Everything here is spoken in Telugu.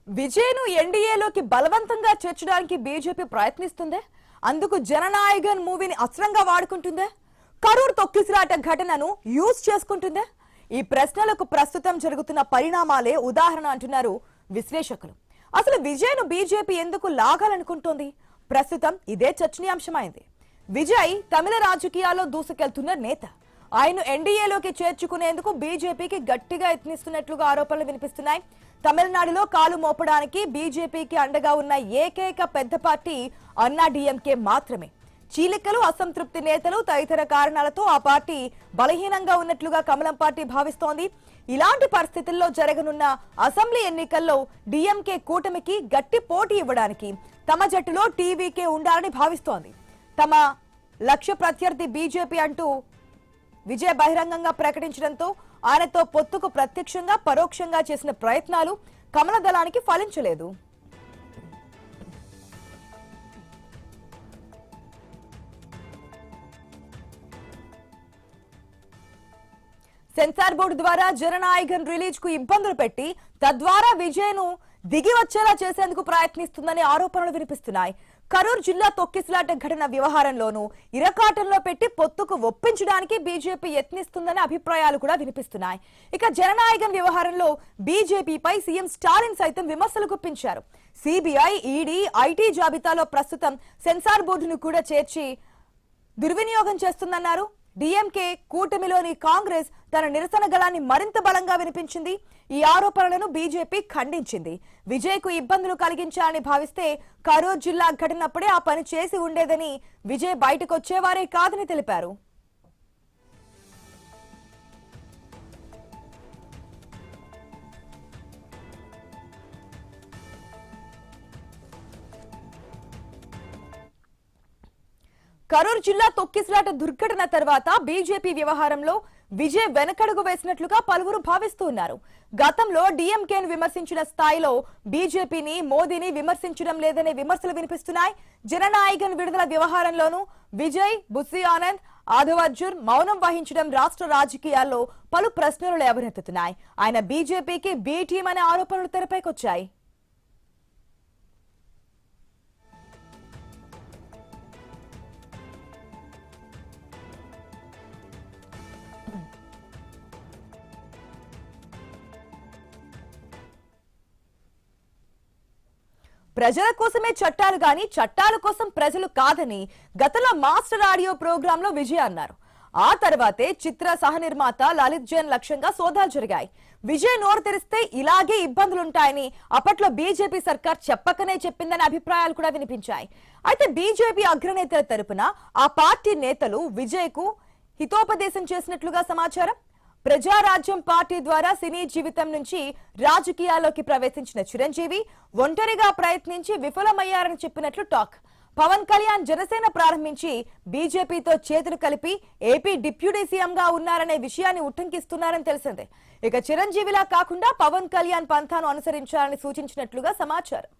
విజయ్ను ఎన్డీఏలోకి బలవంతంగా చేర్చడానికి బీజేపీ ప్రయత్నిస్తుందే? అందుకు జననాయగన్ మూవీని అస్త్రంగా వాడుకుంటుందే? కరూర్ తొక్కిసలాట ఘటనను యూజ్ చేసుకుంటుందే? ఈ ప్రశ్నలకు ప్రస్తుతం జరుగుతున్న పరిణామాలే ఉదాహరణ అంటున్నారు విశ్లేషకులు. అసలు విజయ్ను బీజేపీ ఎందుకు లాగాలనుకుంటోంది? ప్రస్తుతం ఇదే చర్చనీయాంశమైంది. విజయ్ తమిళ రాజకీయాల్లో దూసుకెళ్తున్న నేత. ఆయన ఎన్డీఏలోకి చేర్చుకునేందుకు బీజేపీకి గట్టిగా యత్నిస్తున్నట్లుగా ఆరోపణలు వినిపిస్తున్నాయి. తమిళనాడులో కాలు మోపడానికి బీజేపీకి అండగా ఉన్న ఏకైక పెద్ద పార్టీ అన్నాడీఎంకే మాత్రమే. చీలికలు, అసంతృప్తి నేతలు తదితర కారణాలతో ఆ పార్టీ బలహీనంగా ఉన్నట్లుగా కమలం పార్టీ భావిస్తోంది. ఇలాంటి పరిస్థితుల్లో జరగనున్న అసెంబ్లీ ఎన్నికల్లో డీఎంకే కూటమికి గట్టి పోటీ ఇవ్వడానికి తమ జట్టులో టీవీకే ఉండాలని భావిస్తోంది. తమ లక్ష్య ప్రత్యర్థి బీజేపీ అంటూ విజయ్ బహిరంగంగా ప్రకటించడంతో ఆయనతో పొత్తుకు ప్రత్యక్షంగా పరోక్షంగా చేసిన ప్రయత్నాలు కమల దళానికి ఫలించలేదు. సెన్సార్ బోర్డు ద్వారా జననాయగన్ రిలీజ్ కు ఇబ్బందులు పెట్టి తద్వారా విజయ్ను దిగి వచ్చేలా చేసేందుకు ప్రయత్నిస్తుందని ఆరోపణలు వినిపిస్తున్నాయి. కరూర్ జిల్లా తొక్కిసలాట ఘటన వ్యవహారంలోనూ ఇరకాటంలో పెట్టి పొత్తుకు ఒప్పించడానికి బీజేపీ యత్నిస్తుందనే అభిప్రాయాలు కూడా వినిపిస్తున్నాయి. ఇక జననాయగన్ వ్యవహారంలో బీజేపీపై సీఎం స్టాలిన్ సైతం విమర్శలు గుప్పించారు. సిబిఐ, ఈడీ, ఐటీ జాబితాలో ప్రస్తుతం సెన్సార్ బోర్డును కూడా చేర్చి దుర్వినియోగం చేస్తుందన్నారు. డీఎంకే కూటమిలోని కాంగ్రెస్ తన నిరసన గళాన్ని మరింత బలంగా వినిపించింది. ఈ ఆరోపణలను బీజేపీ ఖండించింది. విజయ్ కు ఇబ్బందులు కలిగించాలని భావిస్తే కరూర్ జిల్లా ఘటనప్పుడే ఆ పని చేసి ఉండేదని, విజయ్ బయటకు వచ్చేవారే కాదని తెలిపారు. కరూర్ జిల్లా తొక్కిసలాట దుర్ఘటన తర్వాత బీజేపీ వ్యవహారంలో విజయ్ వెనకడుగు వేసినట్లుగా పలువురు భావిస్తున్నారు. గతంలో డీఎంకేను విమర్శించిన స్థాయిలో బీజేపీని, మోదీని విమర్శించడం లేదనే విమర్శలు వినిపిస్తున్నాయి. జననాయగన్ విడుదల వ్యవహారంలోనూ విజయ్, బుస్సీ ఆనంద్, ఆదవ్ అర్జున్ మౌనం వహించడం రాష్ట్ర రాజకీయాల్లో పలు ప్రశ్నలు లేవనెత్తుతున్నాయి. ఆయన బీజేపీకి బీ టీం అనే ఆరోపణలు తెరపైకొచ్చాయి. ప్రజల కోసమే చట్టాలు గాని చట్టాల కోసం ప్రజలు కాదని గతంలో మాస్టర్ ఆడియో ప్రోగ్రామ్ లో విజయ్ అన్నారు. ఆ తర్వాతే చిత్ర సహనిర్మాత లలిత్ జైన్ లక్ష్యంగా సోదాలు జరిగాయి. విజయ్ నోరు తెరిస్తే ఇలాగే ఇబ్బందులుంటాయని అప్పట్లో బీజేపీ సర్కార్ చెప్పకనే చెప్పిందనే అభిప్రాయాలు కూడా వినిపించాయి. అయితే బీజేపీ అగ్రనేతల తరపున ఆ పార్టీ నేతలు విజయ్ కు హితోపదేశం చేసినట్లుగా సమాచారం. ప్రజారాజ్యం పార్టీ ద్వారా సినీ జీవితం నుంచి రాజకీయాల్లోకి ప్రవేశించిన చిరంజీవి ఒంటరిగా ప్రయత్నించి విఫలమయ్యారని చెప్పినట్లు టాక్. పవన్ కళ్యాణ్ జనసేన ప్రారంభించి బీజేపీతో చేతులు కలిపి ఏపీ డిప్యూటీ సీఎంగా ఉన్నారనే విషయాన్ని ఉటంకిస్తున్నారని తెలిసిందే. ఇక చిరంజీవిలా కాకుండా పవన్ కళ్యాణ్ పంథాను అనుసరించాలని సూచించినట్లుగా సమాచారం.